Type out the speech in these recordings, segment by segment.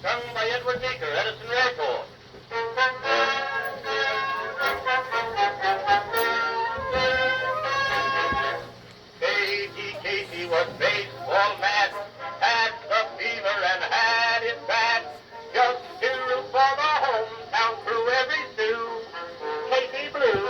sung by Edward Baker, Edison Record. Casey was baseball mad, had the fever and had it bad. Just to root for the hometown crew every stew. Casey Blue.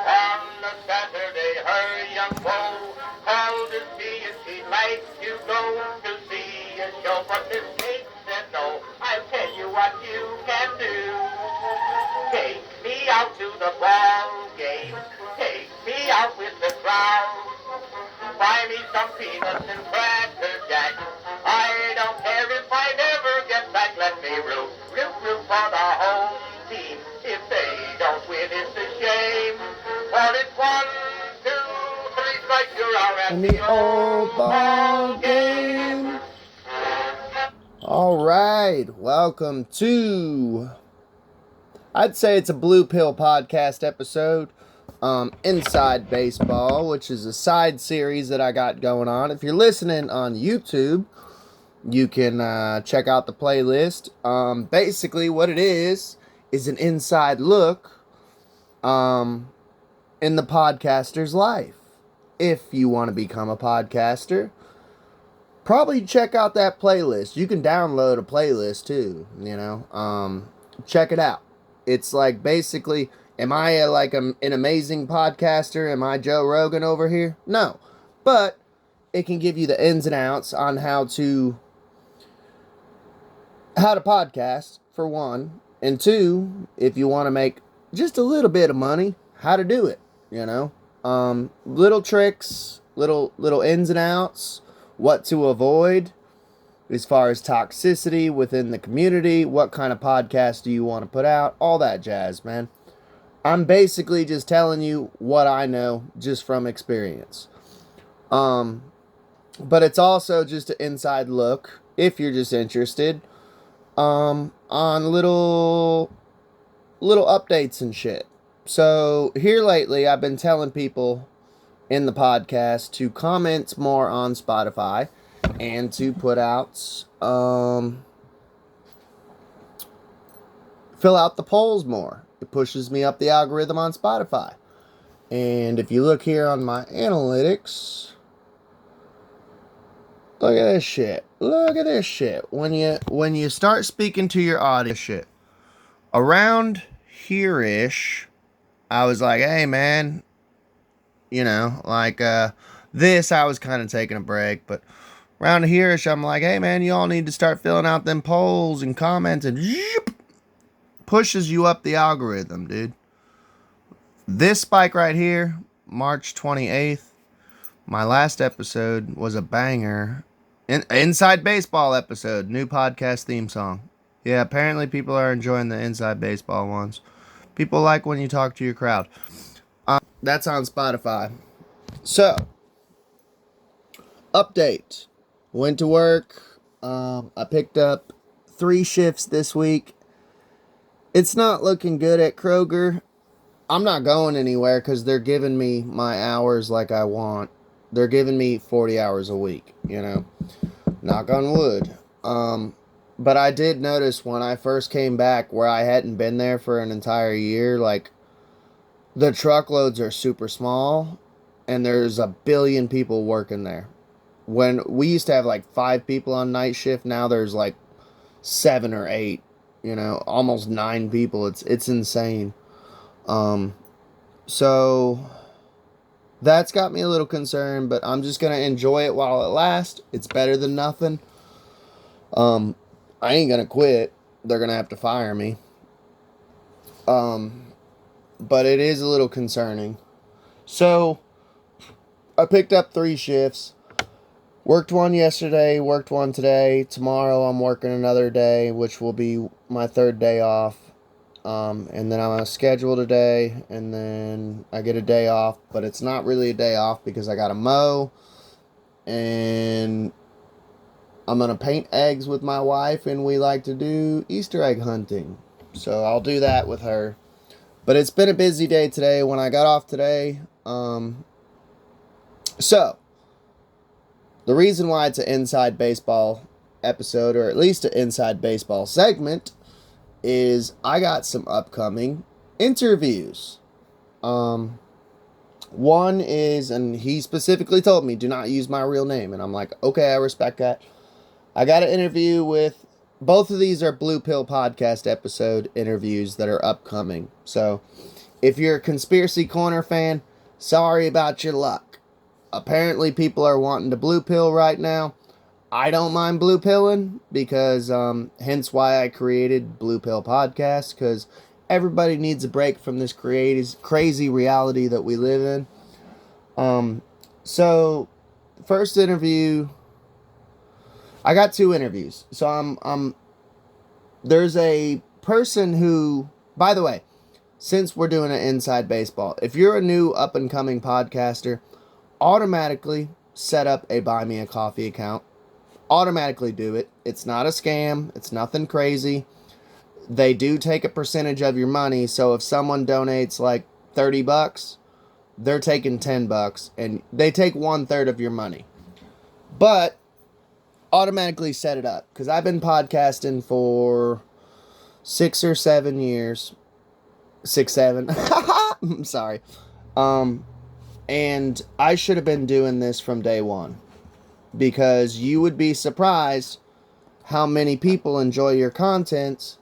On a Saturday, her young beau called to see if she'd like to go to see a show. But Miss Kate said no. I'll tell you what you can do. Take me out to the ball game. Take me out with the crowd. Buy me some peanuts and Cracker Jack. I don't care if I never get back. Let me root for the home team. If they don't win, it's a shame. For it's 1, 2, 3 strikes, you're out at the old ball game. All right, welcome to, I'd say it's a Blue Pill podcast episode. Inside Baseball, which is a side series that I got going on. If you're listening on YouTube, you can check out the playlist. Basically, what it is an inside look in the podcaster's life. If you want to become a podcaster, probably check out that playlist. You can download a playlist too, check it out. It's like basically... Am I an amazing podcaster? Am I Joe Rogan over here? No. But it can give you the ins and outs on how to podcast, for one. And two, if you want to make just a little bit of money, how to do it, Little tricks, little ins and outs, what to avoid as far as toxicity within the community, what kind of podcast do you want to put out, all that jazz, man. I'm basically just telling you what I know just from experience. But it's also just an inside look, if you're just interested, on little updates and shit. So here lately, I've been telling people in the podcast to comment more on Spotify and to put out, fill out the polls more. It pushes me up the algorithm on Spotify. And if you look here on my analytics, look at this shit. Look at this shit. When you start speaking to your audience, shit. Around here-ish, I was like, hey man, this I was kind of taking a break, but around here-ish, I'm like, hey man, you all need to start filling out them polls and comments and pushes you up the algorithm, dude. This spike right here, March 28th, my last episode was a banger. Inside Baseball episode, new podcast theme song. Yeah, apparently people are enjoying the Inside Baseball ones. People like when you talk to your crowd. That's on Spotify. So, update. Went to work. I picked up 3 shifts this week. It's not looking good at Kroger. I'm not going anywhere because they're giving me my hours like I want. They're giving me 40 hours a week, Knock on wood. But I did notice when I first came back where I hadn't been there for an entire year, the truckloads are super small and there's a billion people working there. When we used to have 5 people on night shift, now there's 7 or 8. Almost 9 people. It's insane. So that's got me a little concerned, but I'm just going to enjoy it while it lasts. It's better than nothing. I ain't going to quit. They're going to have to fire me. But it is a little concerning. So I picked up 3 shifts. Worked one yesterday, worked one today. Tomorrow I'm working another day, which will be my 3rd day off. And then I'm on a schedule today, and then I get a day off, but it's not really a day off because I got to mow, and I'm going to paint eggs with my wife, and we like to do Easter egg hunting. So I'll do that with her. But it's been a busy day today when I got off today. So, the reason why it's an Inside Baseball episode, or at least an Inside Baseball segment, is I got some upcoming interviews. One is, and he specifically told me, do not use my real name. And I'm like, okay, I respect that. I got an interview with, both of these are Blue Pill Podcast episode interviews that are upcoming. So if you're a Conspiracy Corner fan, sorry about your luck. Apparently people are wanting to blue pill right now. I don't mind blue pilling because, hence why I created Blue Pill Podcast, because everybody needs a break from this crazy reality that we live in. So first interview, I got 2 interviews. So there's a person who, by the way, since we're doing an Inside Baseball, if you're a new up and coming podcaster, automatically set up a Buy Me a Coffee account. Automatically do it. It's not a scam. It's nothing crazy. They do take a percentage of your money. So if someone donates like $30, they're taking $10 and they take 1/3 of your money. But automatically set it up, because I've been podcasting for 6 or 7 years. 6, 7. I'm sorry. And I should have been doing this from day one, because you would be surprised how many people enjoy your content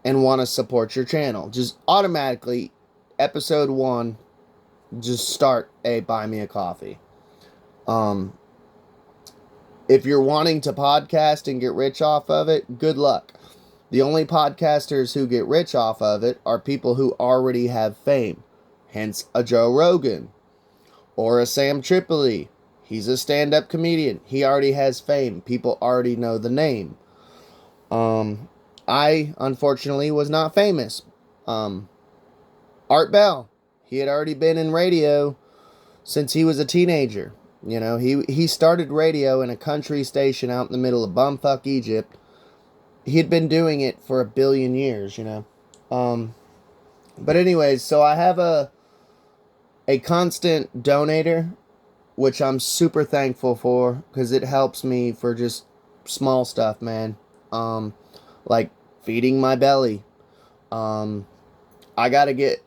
and want to support your channel. Just automatically, episode 1, just start a Buy Me a Coffee. If you're wanting to podcast and get rich off of it, good luck. The only podcasters who get rich off of it are people who already have fame. Hence a Joe Rogan or a Sam Tripoli. He's a stand-up comedian. He already has fame. People already know the name. I, unfortunately, was not famous. Art Bell. He had already been in radio since he was a teenager. You know, he started radio in a country station out in the middle of bumfuck Egypt. He had been doing it for 1 billion years, you know. But anyways, so I have a constant donator, which I'm super thankful for, because it helps me for just small stuff, man. Like feeding my belly. I gotta get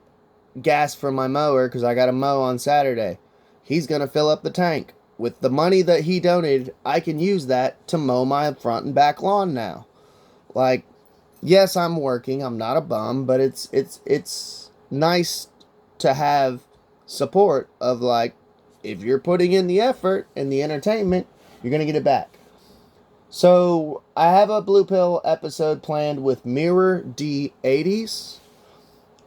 gas for my mower, because I gotta mow on Saturday. He's gonna fill up the tank. With the money that he donated, I can use that to mow my front and back lawn now. Like, yes, I'm working. I'm not a bum, but it's nice to have support of, like, if you're putting in the effort and the entertainment, you're going to get it back. So I have a Blue Pill episode planned with Mirror D80s.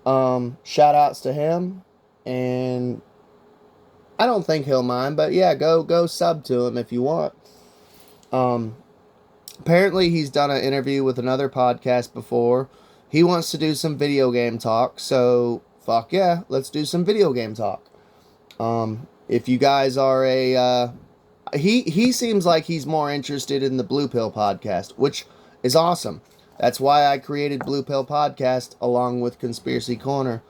Shout outs to him. And I don't think he'll mind, but yeah, go sub to him if you want. Apparently he's done an interview with another podcast before. He wants to do some video game talk, so fuck yeah, let's do some video game talk. If you guys are he seems like he's more interested in the Blue Pill podcast, which is awesome. That's why I created Blue Pill Podcast along with Conspiracy Corner.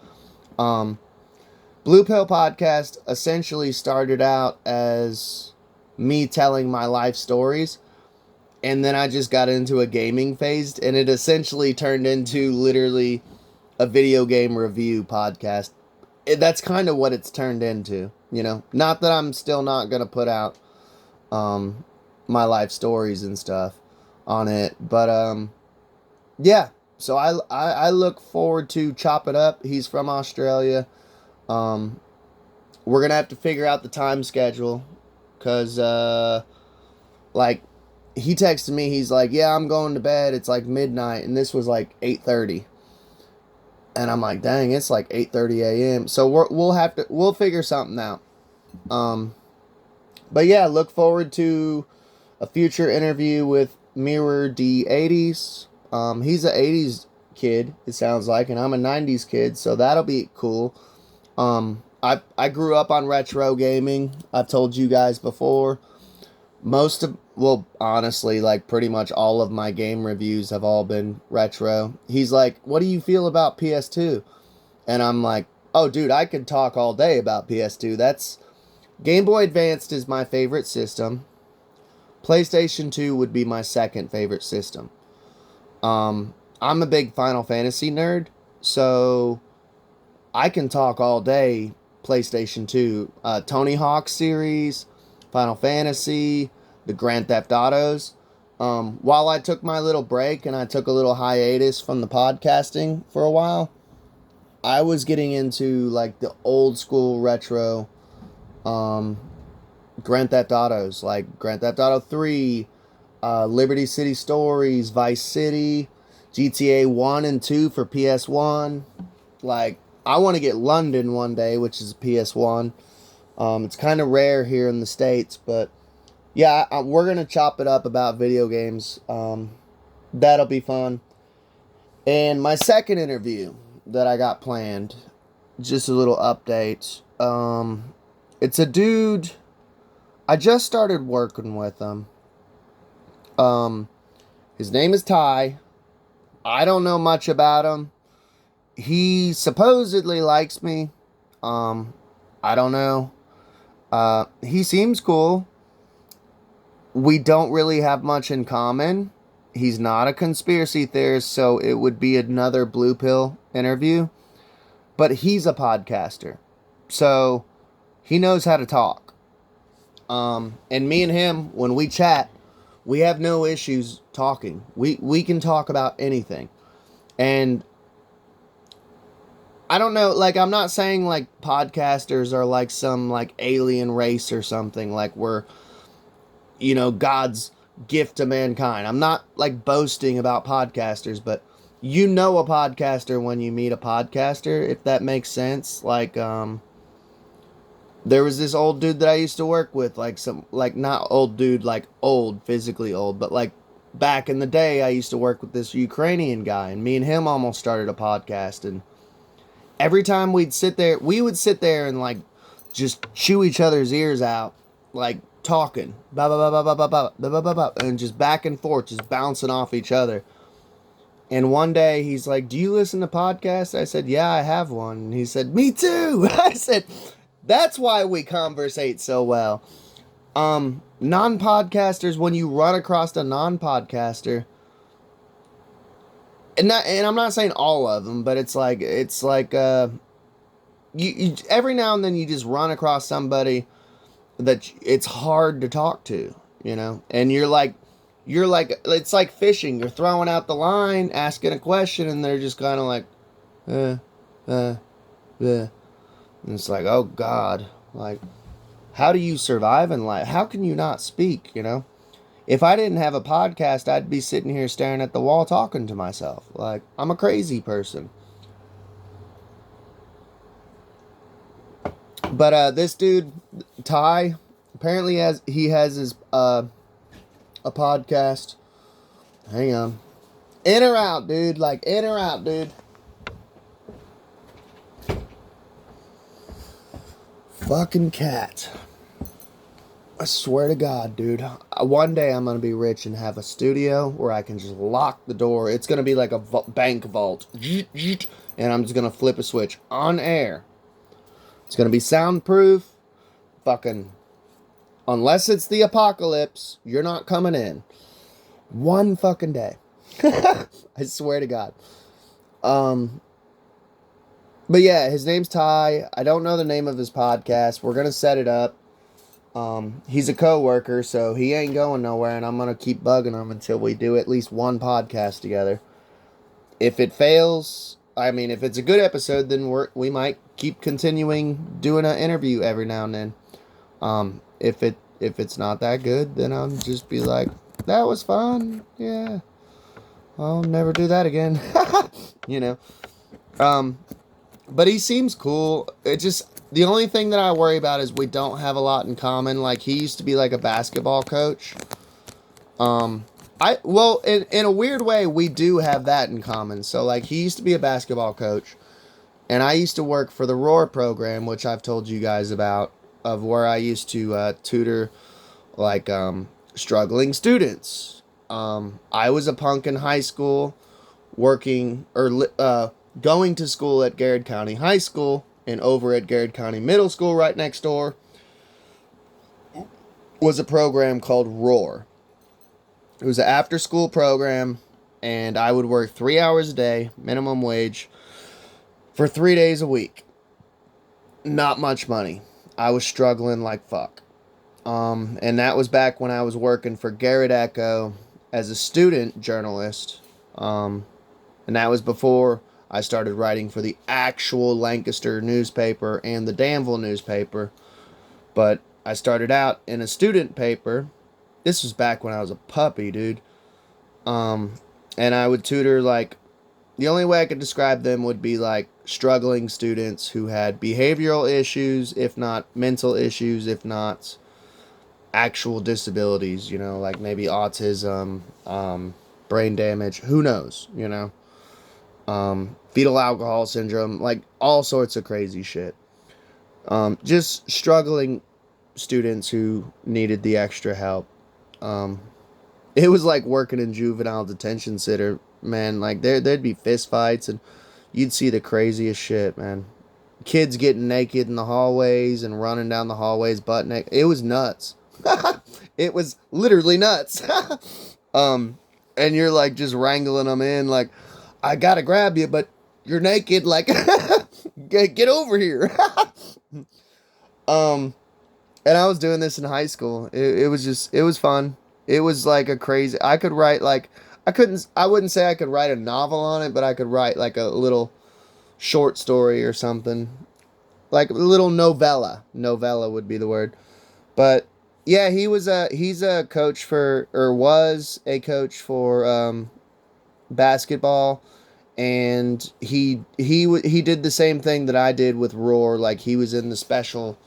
Blue Pill Podcast essentially started out as me telling my life stories, and then I just got into a gaming phase, and it essentially turned into literally a video game review podcast. That's kind of what it's turned into, you know. Not that I'm still not going to put out my life stories and stuff on it, but yeah. So I look forward to Chop It Up. He's from Australia. We're going to have to figure out the time schedule, because like, he texted me, he's like, yeah, I'm going to bed, it's like midnight, and this was like 8:30. And I'm like, dang, it's like 8:30 a.m. So we'll figure something out. But yeah, look forward to a future interview with Mirror D80s. He's an 80s kid, it sounds like, and I'm a 90s kid, so that'll be cool. I grew up on retro gaming. I've told you guys before. Honestly, like, pretty much all of my game reviews have all been retro. He's like, what do you feel about PS2? And I'm like, oh, dude, I could talk all day about PS2. Game Boy Advanced is my favorite system. PlayStation 2 would be my second favorite system. I'm a big Final Fantasy nerd, so I can talk all day PlayStation 2. Tony Hawk series, Final Fantasy, the Grand Theft Autos. While I took my little break and I took a little hiatus from the podcasting for a while, I was getting into like the old school retro Grand Theft Autos, like Grand Theft Auto 3, Liberty City Stories, Vice City, GTA 1 and 2 for PS1. Like, I want to get London one day, which is PS1. It's kind of rare here in the States, but yeah, we're going to chop it up about video games. That'll be fun. And my second interview that I got planned, just a little update. It's a dude. I just started working with him. His name is Ty. I don't know much about him. He supposedly likes me. I don't know. He seems cool. We don't really have much in common. He's not a conspiracy theorist, so it would be another blue pill interview. But he's a podcaster, so he knows how to talk. And me and him, when we chat, we have no issues talking. We can talk about anything. And I don't know, like, I'm not saying like podcasters are like some like alien race or something, like we're, you know, God's gift to mankind. I'm not like boasting about podcasters, but you know a podcaster when you meet a podcaster, if that makes sense. Like, there was this old dude that I used to work with, like some, like not old dude, like old, physically old, but like back in the day, I used to work with this Ukrainian guy, and me and him almost started a podcast. And every time we would sit there and like just chew each other's ears out, like talking, blah, blah, blah, blah, blah, blah, blah, blah, blah, blah, and just back and forth, just bouncing off each other. And one day he's like, "Do you listen to podcasts?" I said, "Yeah, I have one." And he said, "Me too." I said, "That's why we conversate so well." Non-podcasters, when you run across a non-podcaster, and I'm not saying all of them, but it's like you every now and then you just run across somebody that it's hard to talk to, you know, and you're like, it's like fishing. You're throwing out the line, asking a question, and they're just kind of like, and it's like, oh God, like, how do you survive in life? How can you not speak, you know? If I didn't have a podcast, I'd be sitting here staring at the wall talking to myself. Like, I'm a crazy person. But this dude, Ty, apparently has his a podcast. Hang on. In or out, dude. Like, in or out, dude. Fucking cat. I swear to God, dude. One day I'm going to be rich and have a studio where I can just lock the door. It's going to be like a bank vault. And I'm just going to flip a switch on air. It's going to be soundproof. Fucking. Unless it's the apocalypse, you're not coming in. One fucking day. I swear to God. But yeah, his name's Ty. I don't know the name of his podcast. We're going to set it up. He's a coworker, so he ain't going nowhere, and I'm going to keep bugging him until we do at least one podcast together. If it fails, I mean, if it's a good episode, then we might keep continuing doing an interview every now and then. If it's not that good, then I'll just be like, that was fun. Yeah. I'll never do that again. You know. But he seems cool. The only thing that I worry about is we don't have a lot in common. Like, he used to be like a basketball coach. In a weird way, we do have that in common. So, like, he used to be a basketball coach, and I used to work for the Roar program, which I've told you guys about, of where I used to tutor, like, struggling students. I was a punk in high school, going to school at Garrett County High School, and over at Garrett County Middle School right next door was a program called Roar. It was an after-school program, and I would work 3 hours a day, minimum wage, for 3 days a week. Not much money. I was struggling like fuck. And that was back when I was working for Garrett Echo as a student journalist. And that was before I started writing for the actual Lancaster newspaper and the Danville newspaper. But I started out in a student paper. This was back when I was a puppy, dude. And I would tutor, like, the only way I could describe them would be like struggling students who had behavioral issues, if not mental issues, if not actual disabilities, like maybe autism, brain damage, who knows, fetal alcohol syndrome, like all sorts of crazy shit. Just struggling students who needed the extra help. It was like working in juvenile detention center, man. Like there'd be fist fights, and you'd see the craziest shit, man. Kids getting naked in the hallways and running down the hallways butt naked. It was nuts. It was literally nuts. And you're like just wrangling them in, like, I gotta grab you, but you're naked. Like, get over here. And I was doing this in high school. It was fun. It was like a crazy. I could write like I wouldn't say I could write a novel on it, but I could write like a little short story or something, like a little novella. Novella would be the word. But yeah, he's a coach for, or was a coach for basketball, and he did the same thing that I did with Roar. Like, he was in the special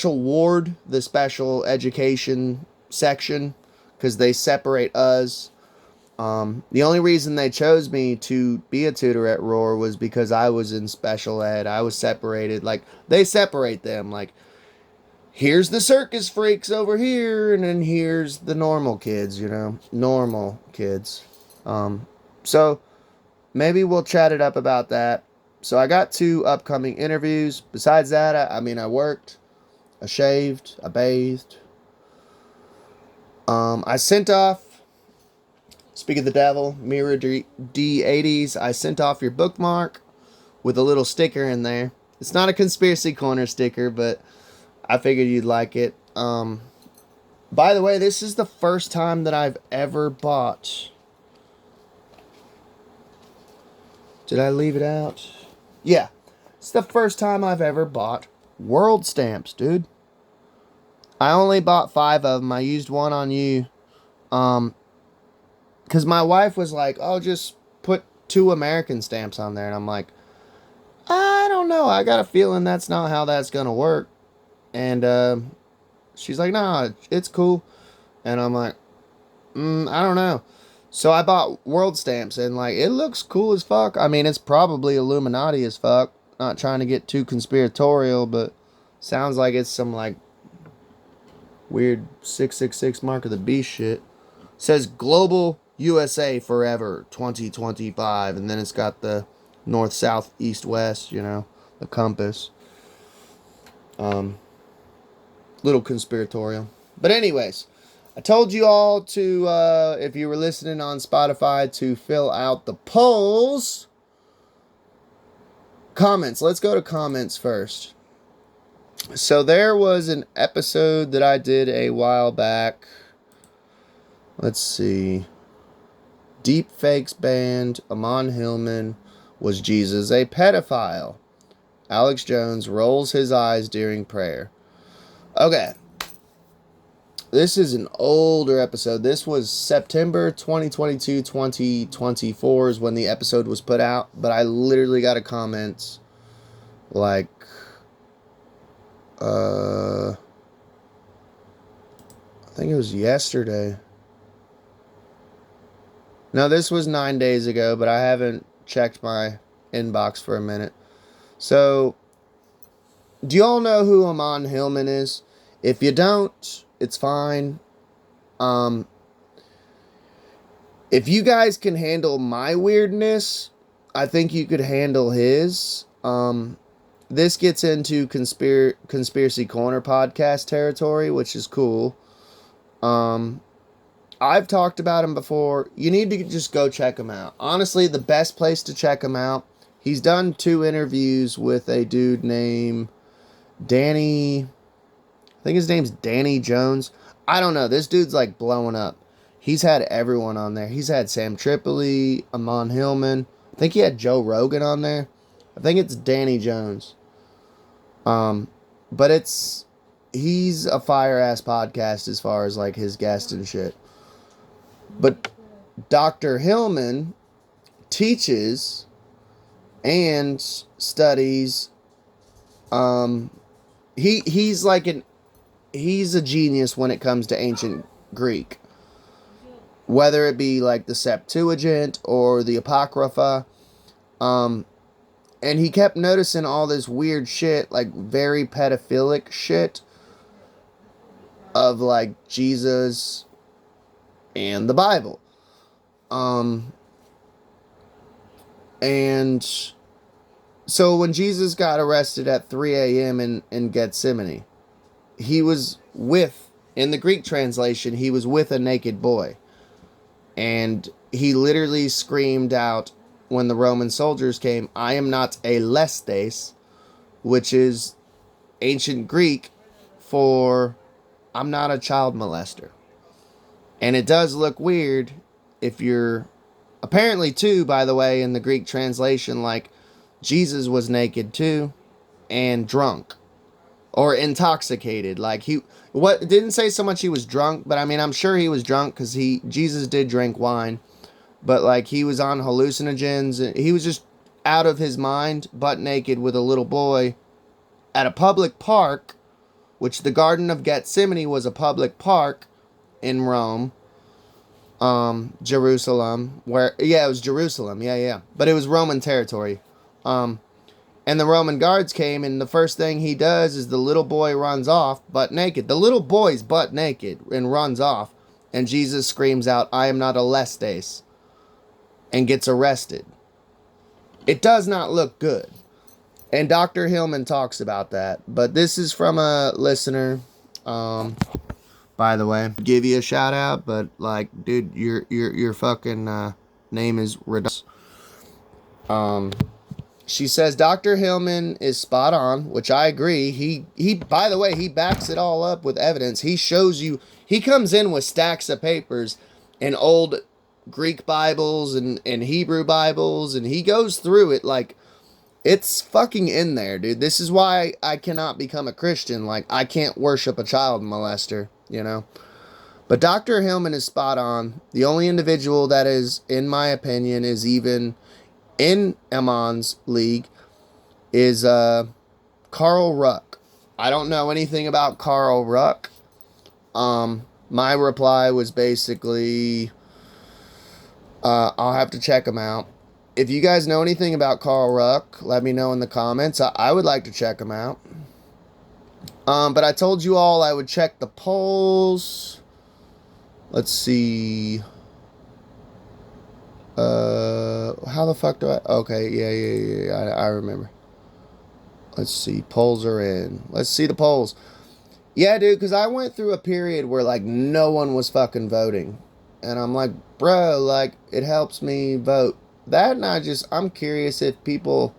ward, the special education section, because they separate us. The only reason they chose me to be a tutor at Roar was because I was in special ed. I was separated. Like, they separate them. Like, here's the circus freaks over here, and then here's the normal kids, normal kids. So maybe we'll chat it up about that. So I got 2 upcoming interviews. Besides that, I worked, I shaved, I bathed. I sent off, speak of the devil, Mirror D80s, I sent off your bookmark with a little sticker in there. It's not a Conspiracy Corner sticker, but I figured you'd like it. By the way, this is the first time that I've ever bought. Did I leave it out? Yeah. It's the first time I've ever bought world stamps, dude. I only bought 5 of them. I used one on you. Because my wife was like, oh, just put 2 American stamps on there. And I'm like, I don't know. I got a feeling that's not how that's going to work. And she's like, nah, it's cool. And I'm like, I don't know. So I bought world stamps, and like, it looks cool as fuck. I mean, it's probably Illuminati as fuck. Not trying to get too conspiratorial, but sounds like it's some like weird 666 mark of the beast shit. It says Global USA Forever 2025, and then it's got the north, south, east, west, the compass. Little conspiratorial. But anyways, I told you all to, if you were listening on Spotify, to fill out the polls. Comments. Let's go to comments first. So there was an episode that I did a while back. Let's see. Deepfakes banned. Ammon Hillman. Was Jesus a pedophile? Alex Jones rolls his eyes during prayer. Okay. This is an older episode. This was September 2022, 2024 is when the episode was put out. But I literally got a comment like, I think it was yesterday. No, this was 9 days ago, but I haven't checked my inbox for a minute. So, do you all know who Ammon Hillman is? If you don't, it's fine. If you guys can handle my weirdness, I think you could handle his. This gets into Conspiracy Corner podcast territory, which is cool. I've talked about him before. You need to just go check him out. Honestly, the best place to check him out. He's done 2 interviews with a dude named Danny. I think his name's Danny Jones. I don't know. This dude's like blowing up. He's had everyone on there. He's had Sam Tripoli, Ammon Hillman. I think he had Joe Rogan on there. I think it's Danny Jones. But he's a fire ass podcast as far as like his guest and shit. But Dr. Hillman teaches and studies. He's a genius when it comes to ancient Greek, whether it be like the Septuagint or the Apocrypha. And he kept noticing all this weird shit, like very pedophilic shit of like Jesus and the Bible. And so when Jesus got arrested at 3 a.m. in Gethsemane, he was in the Greek translation, he was with a naked boy. And he literally screamed out when the Roman soldiers came, "I am not a lestes," which is ancient Greek for "I'm not a child molester." And it does look weird if you're... Apparently, too, by the way, in the Greek translation, like, Jesus was naked, too, and drunk. Or intoxicated. Like, it didn't say so much he was drunk, but I mean, I'm sure he was drunk because Jesus did drink wine. But, like, he was on hallucinogens. And he was just out of his mind, butt naked with a little boy at a public park, which the Garden of Gethsemane was a public park in Rome. Jerusalem. It was Jerusalem. Yeah. But it was Roman territory. And the Roman guards came, and the first thing he does is the little boy runs off, butt naked. The little boy's butt naked and runs off. And Jesus screams out, "I am not a lestes," and gets arrested. It does not look good. And Dr. Hillman talks about that. But this is from a listener, by the way. Give you a shout out, but like, dude, your fucking name is ridiculous. She says Dr. Hillman is spot on, which I agree. He by the way, he backs it all up with evidence. He shows you, he comes in with stacks of papers and old Greek Bibles and Hebrew Bibles, and he goes through it like it's fucking in there, dude. This is why I cannot become a Christian. Like, I can't worship a child molester, you know? But Dr. Hillman is spot on. The only individual that is, in my opinion, is even in Ammon's league is Carl Ruck. I don't know anything about Carl Ruck. My reply was basically, I'll have to check him out. If you guys know anything about Carl Ruck, let me know in the comments. I would like to check him out. But I told you all I would check the polls. Let's see. How the fuck do I... Okay, yeah. I remember. Let's see. Polls are in. Let's see the polls. Yeah, dude, because I went through a period where, like, no one was fucking voting. And I'm like, bro, like, it helps me vote. That, and I'm curious if people...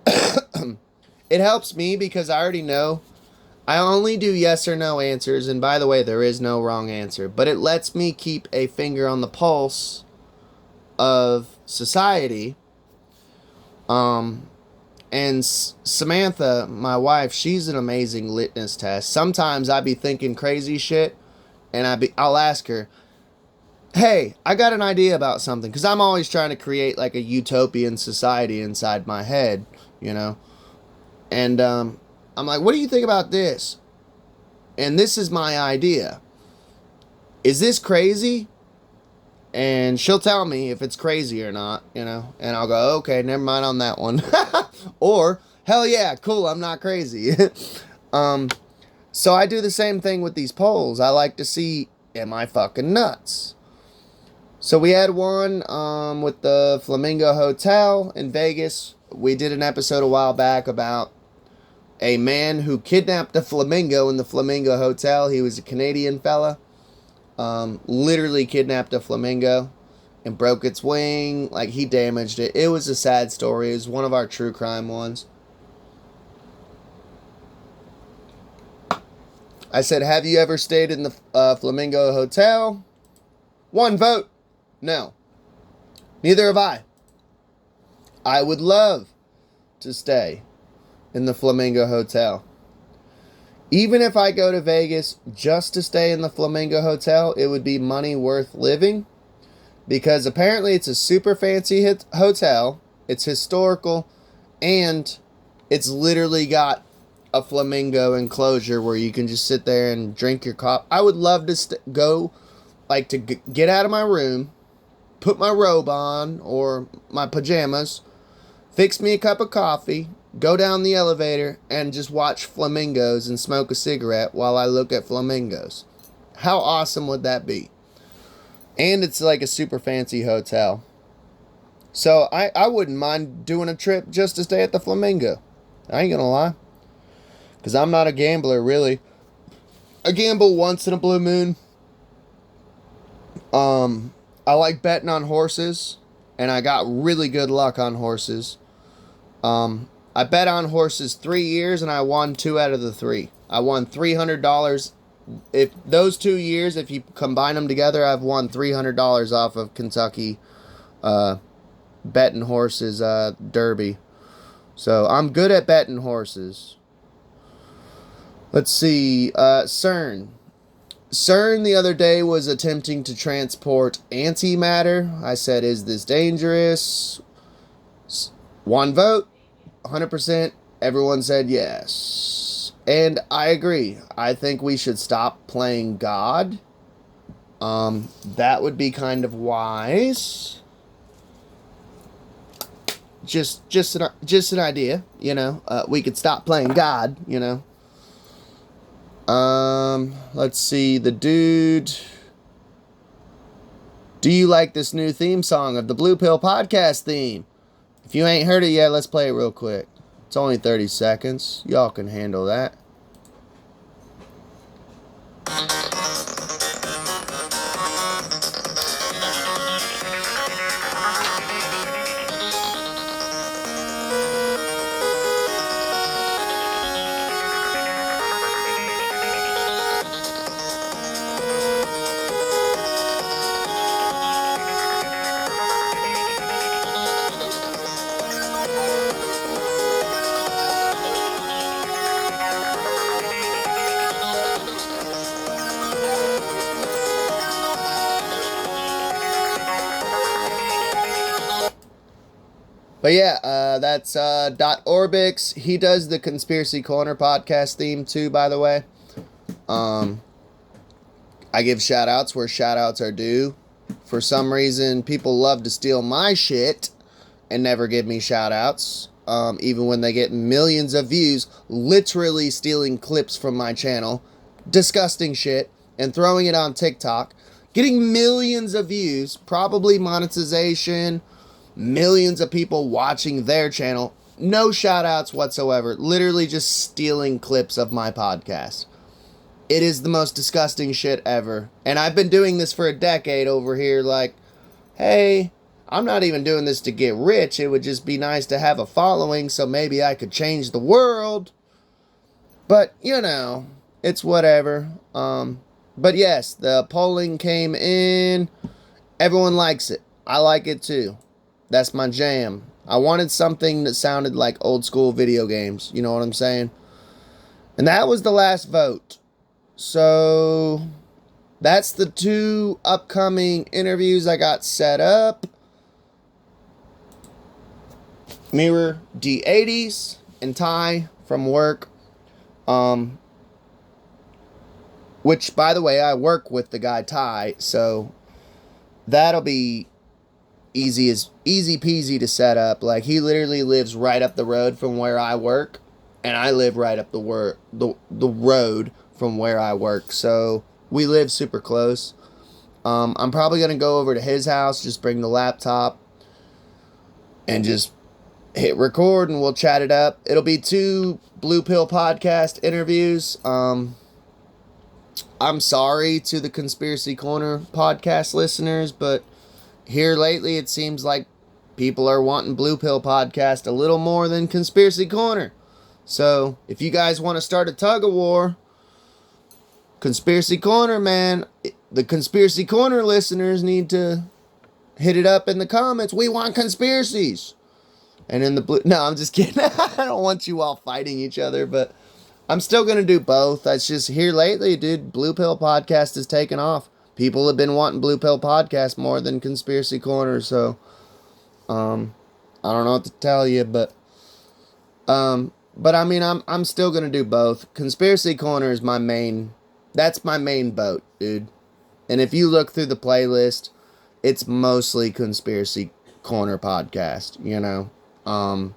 It helps me because I already know. I only do yes or no answers. And by the way, there is no wrong answer. But it lets me keep a finger on the pulse of society. And Samantha, my wife, she's an amazing litmus test. Sometimes I be thinking crazy shit, and I'll ask her, "Hey, I got an idea about something," because I'm always trying to create like a utopian society inside my head, you know. And I'm like, "What do you think about this?" And this is my idea. Is this crazy? And she'll tell me if it's crazy or not, you know. And I'll go, okay, never mind on that one. Or, hell yeah, cool, I'm not crazy. So I do the same thing with these polls. I like to see, am I fucking nuts? So we had one with the Flamingo Hotel in Vegas. We did an episode a while back about a man who kidnapped a flamingo in the Flamingo Hotel. He was a Canadian fella. literally kidnapped a flamingo and broke its wing. Like, he damaged it. It was a sad story. It was one of our true crime ones. I said, have you ever stayed in the Flamingo Hotel? 1 vote. No. Neither have I. I would love to stay in the Flamingo Hotel. Even if I go to Vegas just to stay in the Flamingo Hotel, it would be money worth living. Because apparently it's a super fancy hotel. It's historical. And it's literally got a flamingo enclosure where you can just sit there and drink your coffee. I would love to go, like, to get out of my room, put my robe on or my pajamas, fix me a cup of coffee, go down the elevator, and just watch flamingos and smoke a cigarette while I look at flamingos. How awesome would that be? And it's like a super fancy hotel. So I wouldn't mind doing a trip just to stay at the Flamingo. I ain't gonna lie. Because I'm not a gambler, really. I gamble once in a blue moon. I like betting on horses. And I got really good luck on horses. I bet on horses 3 years and I won 2 out of the 3. I won $300. If those 2 years, if you combine them together, I've won $300 off of Kentucky betting horses derby. So I'm good at betting horses. Let's see. CERN. CERN the other day was attempting to transport antimatter. I said, is this dangerous? 1 vote. 100%. Everyone said yes. And I agree. I think we should stop playing God. That would be kind of wise. Just an idea, you know. We could stop playing God, you know. Let's see. The dude. Do you like this new theme song of the Blue Pill podcast theme? If you ain't heard it yet, let's play it real quick. It's only 30 seconds. Y'all can handle that. But yeah, that's Orbix. He does the Conspiracy Corner podcast theme too, by the way. I give shout outs where shout outs are due. For some reason, people love to steal my shit and never give me shout outs. Even when they get millions of views, literally stealing clips from my channel, disgusting shit, and throwing it on TikTok, getting millions of views, probably monetization, millions of people watching their channel, no shout outs whatsoever, literally just stealing clips of my podcast. It is the most disgusting shit ever. And I've been doing this for a decade over here, like, hey, I'm not even doing this to get rich. It would just be nice to have a following so maybe I could change the world. But, you know, it's whatever. But yes, the polling came in. Everyone likes it. I like it too. That's my jam. I wanted something that sounded like old school video games. You know what I'm saying? And that was the last vote. So that's the 2 upcoming interviews I got set up. Mirror D80s and Ty from work. Which, by the way, I work with the guy Ty, so that'll be easy peasy to set up. Like, he literally lives right up the road from where I work, and I live right up the road from where I work, so we live super close. I'm probably gonna go over to his house, just bring the laptop and just hit record, and we'll chat it up. It'll be 2 Blue Pill podcast interviews. I'm sorry to the Conspiracy Corner podcast listeners, but here lately it seems like people are wanting Blue Pill podcast a little more than Conspiracy Corner. So if you guys want to start a tug of war, Conspiracy Corner, man, the Conspiracy Corner listeners need to hit it up in the comments. We want conspiracies. And in the blue, no, I'm just kidding. I don't want you all fighting each other, but I'm still going to do both. That's just here lately, dude. Blue Pill podcast has taken off. People have been wanting Blue Pill podcast more than Conspiracy Corner. So, I don't know what to tell you, but I mean, I'm still going to do both. Conspiracy Corner is my main, that's my main boat, dude. And if you look through the playlist, it's mostly Conspiracy Corner podcast, you know. I'm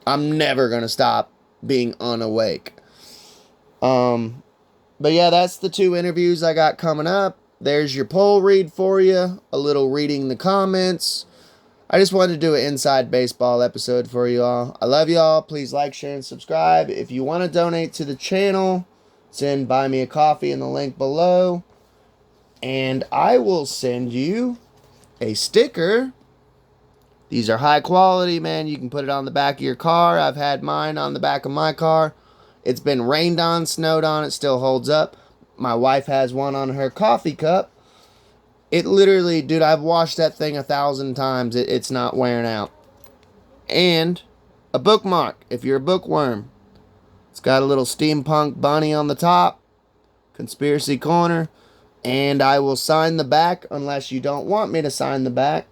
never going to stop being unawake. But yeah, that's the 2 interviews I got coming up. There's your poll read for you. A little reading the comments. I just wanted to do an inside baseball episode for you all. I love y'all. Please like, share, and subscribe. If you want to donate to the channel, send Buy Me a Coffee in the link below. And I will send you a sticker. These are high quality, man. You can put it on the back of your car. I've had mine on the back of my car. It's been rained on, snowed on. It still holds up. My wife has one on her coffee cup. It literally, dude, I've washed that thing 1,000 times. It's not wearing out. And a bookmark, if you're a bookworm. It's got a little steampunk bunny on the top. Conspiracy Corner. And I will sign the back unless you don't want me to sign the back.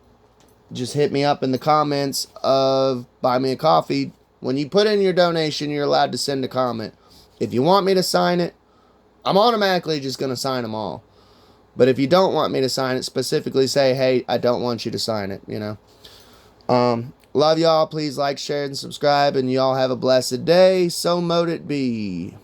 Just hit me up in the comments of Buy Me a Coffee. When you put in your donation, you're allowed to send a comment. If you want me to sign it, I'm automatically just going to sign them all. But if you don't want me to sign it, specifically say, hey, I don't want you to sign it, you know. Love y'all. Please like, share, and subscribe. And y'all have a blessed day. So mote it be.